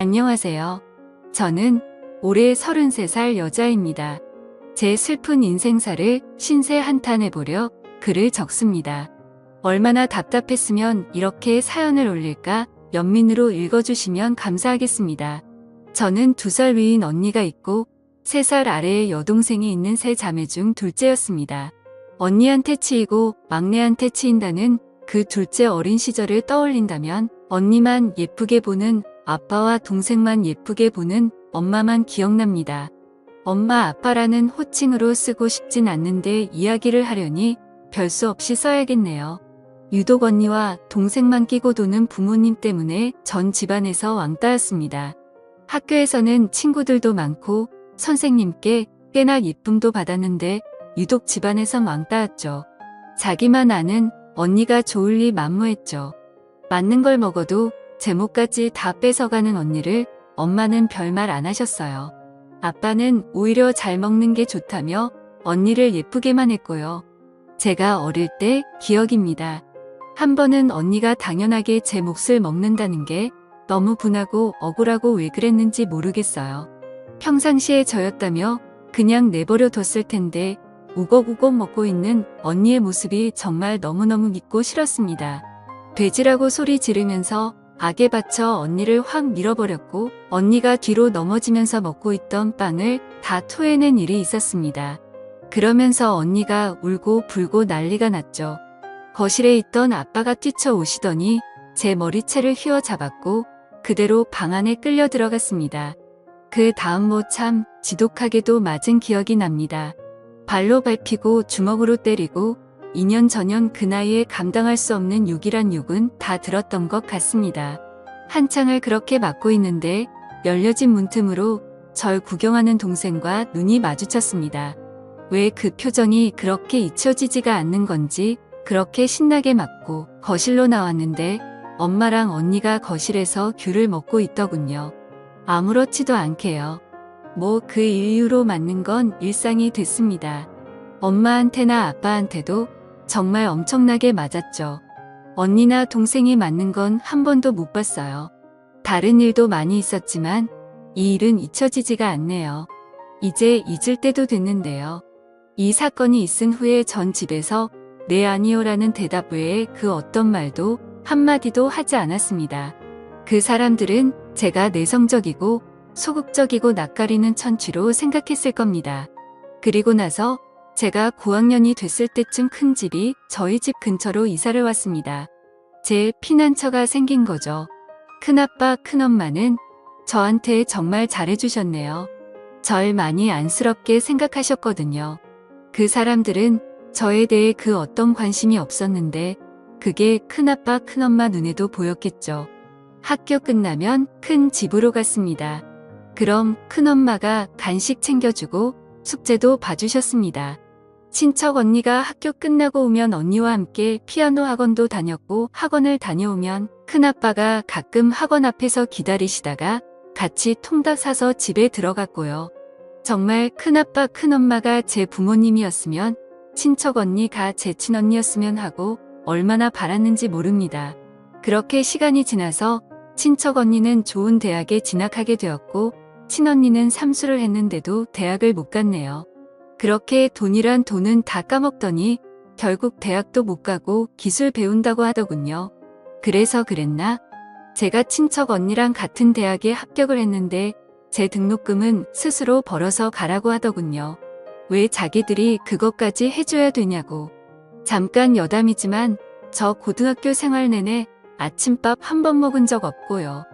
안녕하세요. 저는 올해 33살 여자입니다. 제 슬픈 인생사를 신세 한탄해 보려 글을 적습니다. 얼마나 답답했으면 이렇게 사연을 올릴까 연민으로 읽어주시면 감사하겠습니다. 저는 2살 위인 언니가 있고 3살 아래의 여동생이 있는 세 자매 중 둘째였습니다. 언니한테 치이고 막내한테 치인다는 그 둘째 어린 시절을 떠올린다면 언니만 예쁘게 보는 아빠와 동생만 예쁘게 보는 엄마만 기억납니다. 엄마 아빠라는 호칭으로 쓰고 싶진 않는데 이야기를 하려니 별 수 없이 써야겠네요. 유독 언니와 동생만 끼고 도는 부모님 때문에 전 집안에서 왕따였습니다. 학교에서는 친구들도 많고 선생님께 꽤나 예쁨도 받았는데 유독 집안에선 왕따였죠. 자기만 아는 언니가 좋을 리 만무했죠. 맞는 걸 먹어도 제목까지 다 뺏어가는 언니를 엄마는 별말 안 하셨어요. 아빠는 오히려 잘 먹는 게 좋다며 언니를 예쁘게만 했고요. 제가 어릴 때 기억입니다. 한 번은 언니가 당연하게 제 몫을 먹는다는 게 너무 분하고 억울하고 왜 그랬는지 모르겠어요. 평상시에 저였다며 그냥 내버려 뒀을 텐데 우걱우걱 먹고 있는 언니의 모습이 정말 너무너무 믿고 싫었습니다. 돼지라고 소리 지르면서 악에 받쳐 언니를 확 밀어버렸고 언니가 뒤로 넘어지면서 먹고 있던 빵을 다 토해낸 일이 있었습니다. 그러면서 언니가 울고 불고 난리가 났죠. 거실에 있던 아빠가 뛰쳐오시더니 제 머리채를 휘어잡았고 그대로 방 안에 끌려 들어갔습니다. 그 다음 뭐 참 지독하게도 맞은 기억이 납니다. 발로 밟히고 주먹으로 때리고 2년 전년 그 나이에 감당할 수 없는 욕이란 욕은 다 들었던 것 같습니다. 한창을 그렇게 맞고 있는데 열려진 문틈으로 절 구경하는 동생과 눈이 마주쳤습니다. 왜 그 표정이 그렇게 잊혀지지가 않는 건지 그렇게 신나게 맞고 거실로 나왔는데 엄마랑 언니가 거실에서 귤을 먹고 있더군요. 아무렇지도 않게요. 뭐 그 이유로 맞는 건 일상이 됐습니다. 엄마한테나 아빠한테도 정말 엄청나게 맞았죠. 언니나 동생이 맞는 건 한 번도 못 봤어요. 다른 일도 많이 있었지만 이 일은 잊혀지지가 않네요. 이제 잊을 때도 됐는데요. 이 사건이 있은 후에 전 집에서 네 아니요라는 대답 외에 그 어떤 말도 한마디도 하지 않았습니다. 그 사람들은 제가 내성적이고 소극적이고 낯가리는 천취로 생각했을 겁니다. 그리고 나서 제가 고학년이 됐을 때쯤 큰 집이 저희 집 근처로 이사를 왔습니다. 제 피난처가 생긴 거죠. 큰아빠, 큰엄마는 저한테 정말 잘해주셨네요. 절 많이 안쓰럽게 생각하셨거든요. 그 사람들은 저에 대해 그 어떤 관심이 없었는데 그게 큰아빠, 큰엄마 눈에도 보였겠죠. 학교 끝나면 큰 집으로 갔습니다. 그럼 큰엄마가 간식 챙겨주고 숙제도 봐주셨습니다. 친척 언니가 학교 끝나고 오면 언니와 함께 피아노 학원도 다녔고 학원을 다녀오면 큰아빠가 가끔 학원 앞에서 기다리시다가 같이 통닭 사서 집에 들어갔고요. 정말 큰아빠 큰엄마가 제 부모님이었으면 친척 언니가 제 친언니였으면 하고 얼마나 바랐는지 모릅니다. 그렇게 시간이 지나서 친척 언니는 좋은 대학에 진학하게 되었고 친언니는 삼수를 했는데도 대학을 못 갔네요. 그렇게 돈이란 돈은 다 까먹더니 결국 대학도 못 가고 기술 배운다고 하더군요. 그래서 그랬나? 제가 친척 언니랑 같은 대학에 합격을 했는데 제 등록금은 스스로 벌어서 가라고 하더군요. 왜 자기들이 그것까지 해줘야 되냐고. 잠깐 여담이지만 저 고등학교 생활 내내 아침밥 한 번 먹은 적 없고요.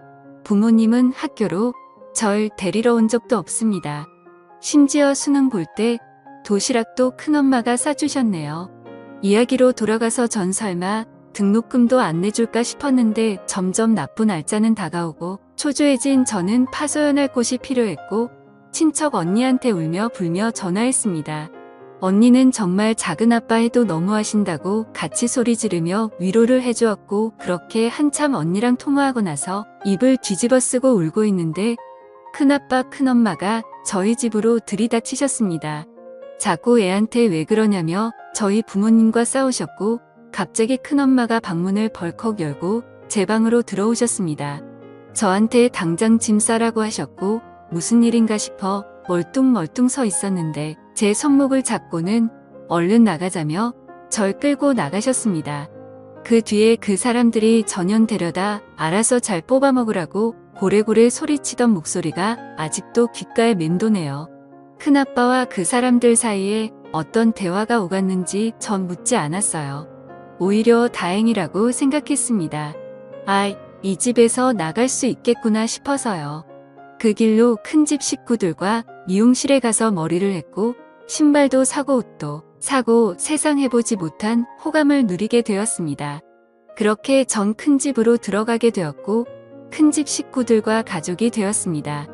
부모님은 학교로 절 데리러 온 적도 없습니다. 심지어 수능 볼 때 도시락도 큰엄마가 싸주셨네요. 이야기로 돌아가서 전 설마 등록금도 안 내줄까 싶었는데 점점 나쁜 날짜는 다가오고 초조해진 저는 파소연할 곳이 필요했고 친척 언니한테 울며 불며 전화했습니다. 언니는 정말 작은 아빠 해도 너무하신다고 같이 소리 지르며 위로를 해주었고 그렇게 한참 언니랑 통화하고 나서 입을 뒤집어 쓰고 울고 있는데 큰아빠 큰엄마가 저희 집으로 들이닥치셨습니다. 자꾸 애한테 왜 그러냐며 저희 부모님과 싸우셨고 갑자기 큰엄마가 방문을 벌컥 열고 제 방으로 들어오셨습니다. 저한테 당장 짐 싸라고 하셨고 무슨 일인가 싶어 멀뚱멀뚱 서 있었는데 제 손목을 잡고는 얼른 나가자며 절 끌고 나가셨습니다. 그 뒤에 그 사람들이 전현 데려다 알아서 잘 뽑아먹으라고 고래고래 소리치던 목소리가 아직도 귓가에 맴도네요. 큰아빠와 그 사람들 사이에 어떤 대화가 오갔는지 전 묻지 않았어요. 오히려 다행이라고 생각했습니다. 아, 이 집에서 나갈 수 있겠구나 싶어서요. 그 길로 큰 집 식구들과 미용실에 가서 머리를 했고 신발도 사고 옷도 사고 세상 해보지 못한 호감을 누리게 되었습니다. 그렇게 전 큰 집으로 들어가게 되었고 큰 집 식구들과 가족이 되었습니다.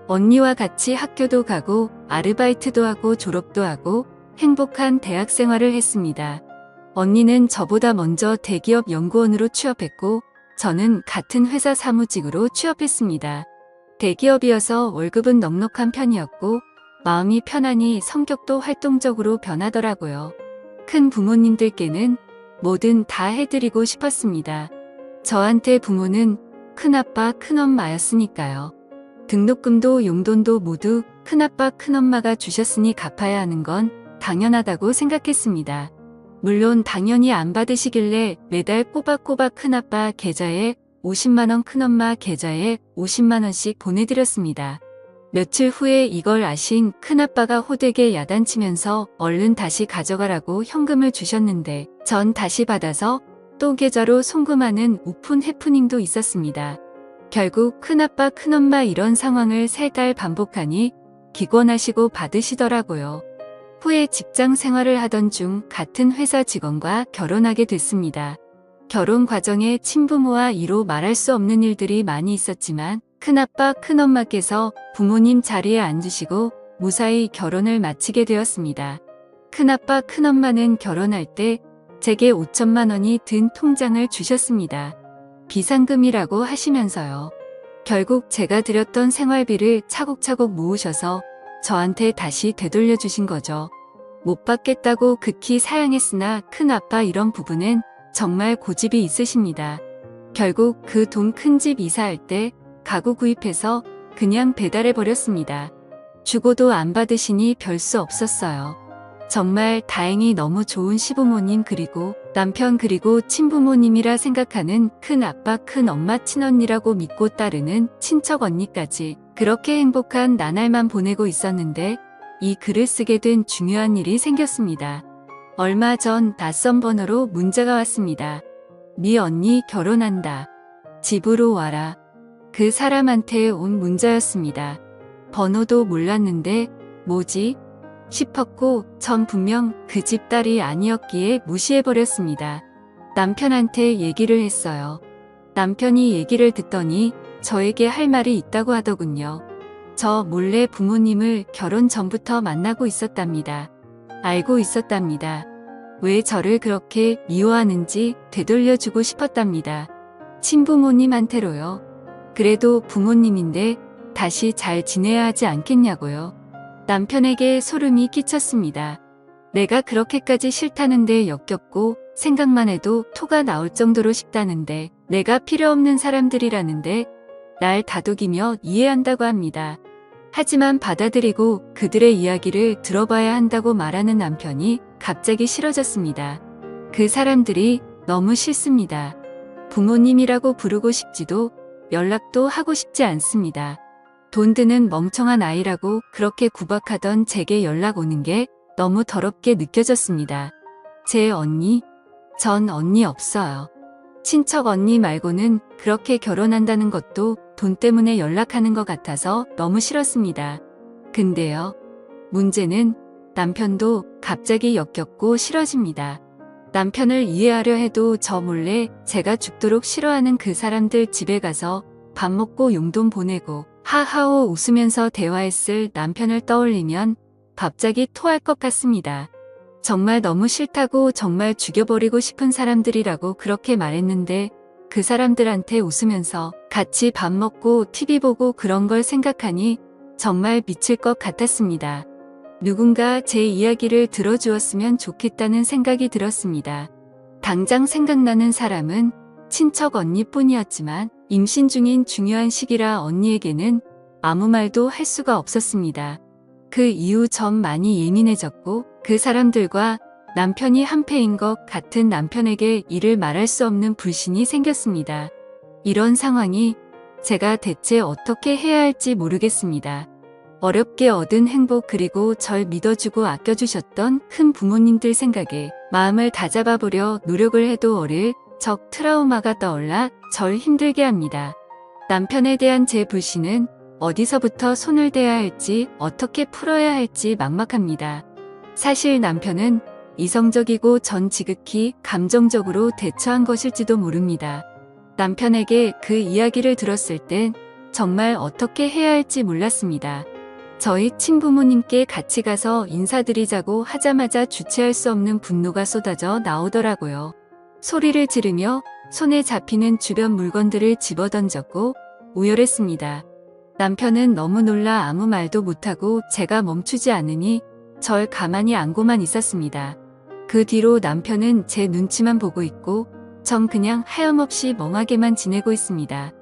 언니와 같이 학교도 가고 아르바이트도 하고 졸업도 하고 행복한 대학 생활을 했습니다. 언니는 저보다 먼저 대기업 연구원으로 취업했고 저는 같은 회사 사무직으로 취업했습니다. 대기업이어서 월급은 넉넉한 편이었고 마음이 편하니 성격도 활동적으로 변하더라고요. 큰 부모님들께는 뭐든 다 해드리고 싶었습니다. 저한테 부모는 큰아빠, 큰엄마였으니까요. 등록금도 용돈도 모두 큰아빠, 큰엄마가 주셨으니 갚아야 하는 건 당연하다고 생각했습니다. 물론 당연히 안 받으시길래 매달 꼬박꼬박 큰아빠 계좌에 50만원, 큰엄마 계좌에 50만원씩 보내드렸습니다. 며칠 후에 이걸 아신 큰아빠가 호되게 야단치면서 얼른 다시 가져가라고 현금을 주셨는데 전 다시 받아서 또 계좌로 송금하는 오픈 해프닝도 있었습니다. 결국 큰아빠, 큰엄마 이런 상황을 3달 반복하니 기권하시고 받으시더라고요. 후에 직장 생활을 하던 중 같은 회사 직원과 결혼하게 됐습니다. 결혼 과정에 친부모와 이로 말할 수 없는 일들이 많이 있었지만 큰아빠, 큰엄마께서 부모님 자리에 앉으시고 무사히 결혼을 마치게 되었습니다. 큰아빠, 큰엄마는 결혼할 때 제게 5천만 원이 든 통장을 주셨습니다. 비상금이라고 하시면서요. 결국 제가 드렸던 생활비를 차곡차곡 모으셔서 저한테 다시 되돌려 주신 거죠. 못 받겠다고 극히 사양했으나 큰아빠 이런 부분은 정말 고집이 있으십니다. 결국 그 돈 큰 집 이사할 때 가구 구입해서 그냥 배달해버렸습니다. 주고도 안 받으시니 별 수 없었어요. 정말 다행히 너무 좋은 시부모님 그리고 남편 그리고 친부모님이라 생각하는 큰아빠 큰엄마 친언니라고 믿고 따르는 친척 언니까지 그렇게 행복한 나날만 보내고 있었는데 이 글을 쓰게 된 중요한 일이 생겼습니다. 얼마 전 낯선 번호로 문자가 왔습니다. 미 언니 결혼한다. 집으로 와라. 그 사람한테 온 문자였습니다. 번호도 몰랐는데 뭐지? 싶었고 전 분명 그 집 딸이 아니었기에 무시해버렸습니다. 남편한테 얘기를 했어요. 남편이 얘기를 듣더니 저에게 할 말이 있다고 하더군요. 저 몰래 부모님을 결혼 전부터 만나고 있었답니다. 알고 있었답니다. 왜 저를 그렇게 미워하는지 되돌려주고 싶었답니다. 친부모님한테로요. 그래도 부모님인데 다시 잘 지내야 하지 않겠냐고요. 남편에게 소름이 끼쳤습니다. 내가 그렇게까지 싫다는데 역겹고 생각만 해도 토가 나올 정도로 싫다는데 내가 필요 없는 사람들이라는데 날 다독이며 이해한다고 합니다. 하지만 받아들이고 그들의 이야기를 들어봐야 한다고 말하는 남편이 갑자기 싫어졌습니다. 그 사람들이 너무 싫습니다. 부모님이라고 부르고 싶지도 연락도 하고 싶지 않습니다. 돈 드는 멍청한 아이라고 그렇게 구박하던 제게 연락 오는 게 너무 더럽게 느껴졌습니다. 제 언니? 전 언니 없어요. 친척 언니 말고는 그렇게 결혼한다는 것도 돈 때문에 연락하는 것 같아서 너무 싫었습니다. 근데요. 문제는 남편도 갑자기 역겹고 싫어집니다. 남편을 이해하려 해도 저 몰래 제가 죽도록 싫어하는 그 사람들 집에 가서 밥 먹고 용돈 보내고 하하호 웃으면서 대화했을 남편을 떠올리면 갑자기 토할 것 같습니다. 정말 너무 싫다고 정말 죽여버리고 싶은 사람들이라고 그렇게 말했는데 그 사람들한테 웃으면서 같이 밥 먹고 TV 보고 그런 걸 생각하니 정말 미칠 것 같았습니다. 누군가 제 이야기를 들어주었으면 좋겠다는 생각이 들었습니다. 당장 생각나는 사람은 친척 언니뿐이었지만 임신 중인 중요한 시기라 언니에게는 아무 말도 할 수가 없었습니다. 그 이후 전 많이 예민해졌고 그 사람들과 남편이 한패인 것 같은 남편에게 이를 말할 수 없는 불신이 생겼습니다. 이런 상황이 제가 대체 어떻게 해야 할지 모르겠습니다. 어렵게 얻은 행복 그리고 절 믿어주고 아껴주셨던 큰 부모님들 생각에 마음을 다잡아보려 노력을 해도 어릴 적 트라우마가 떠올라 절 힘들게 합니다. 남편에 대한 제 불신은 어디서부터 손을 대야 할지 어떻게 풀어야 할지 막막합니다. 사실 남편은 이성적이고 전 지극히 감정적으로 대처한 것일지도 모릅니다. 남편에게 그 이야기를 들었을 땐 정말 어떻게 해야 할지 몰랐습니다. 저희 친부모님께 같이 가서 인사드리자고 하자마자 주체할 수 없는 분노가 쏟아져 나오더라고요. 소리를 지르며 손에 잡히는 주변 물건들을 집어던졌고 오열했습니다. 남편은 너무 놀라 아무 말도 못하고 제가 멈추지 않으니 절 가만히 안고만 있었습니다. 그 뒤로 남편은 제 눈치만 보고 있고 전 그냥 하염없이 멍하게만 지내고 있습니다.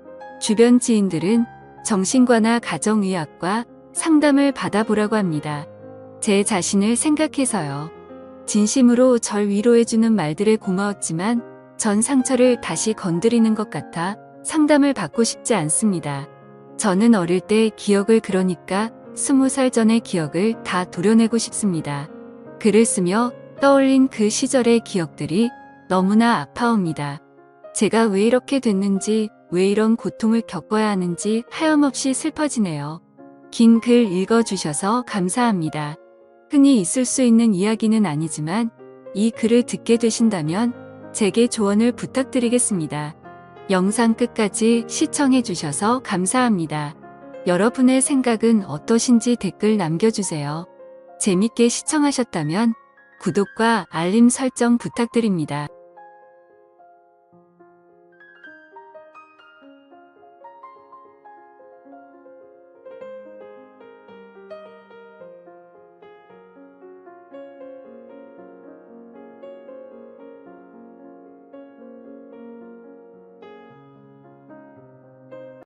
주변 지인들은 정신과나 가정의학과 상담을 받아보라고 합니다. 제 자신을 생각해서요. 진심으로 절 위로해주는 말들에 고마웠지만 전 상처를 다시 건드리는 것 같아 상담을 받고 싶지 않습니다. 저는 어릴 때 기억을 그러니까 20살 전의 기억을 다 도려내고 싶습니다. 글을 쓰며 떠올린 그 시절의 기억들이 너무나 아파옵니다. 제가 왜 이렇게 됐는지, 왜 이런 고통을 겪어야 하는지 하염없이 슬퍼지네요. 긴 글 읽어주셔서 감사합니다. 흔히 있을 수 있는 이야기는 아니지만 이 글을 듣게 되신다면 제게 조언을 부탁드리겠습니다. 영상 끝까지 시청해주셔서 감사합니다. 여러분의 생각은 어떠신지 댓글 남겨주세요. 재밌게 시청하셨다면 구독과 알림 설정 부탁드립니다.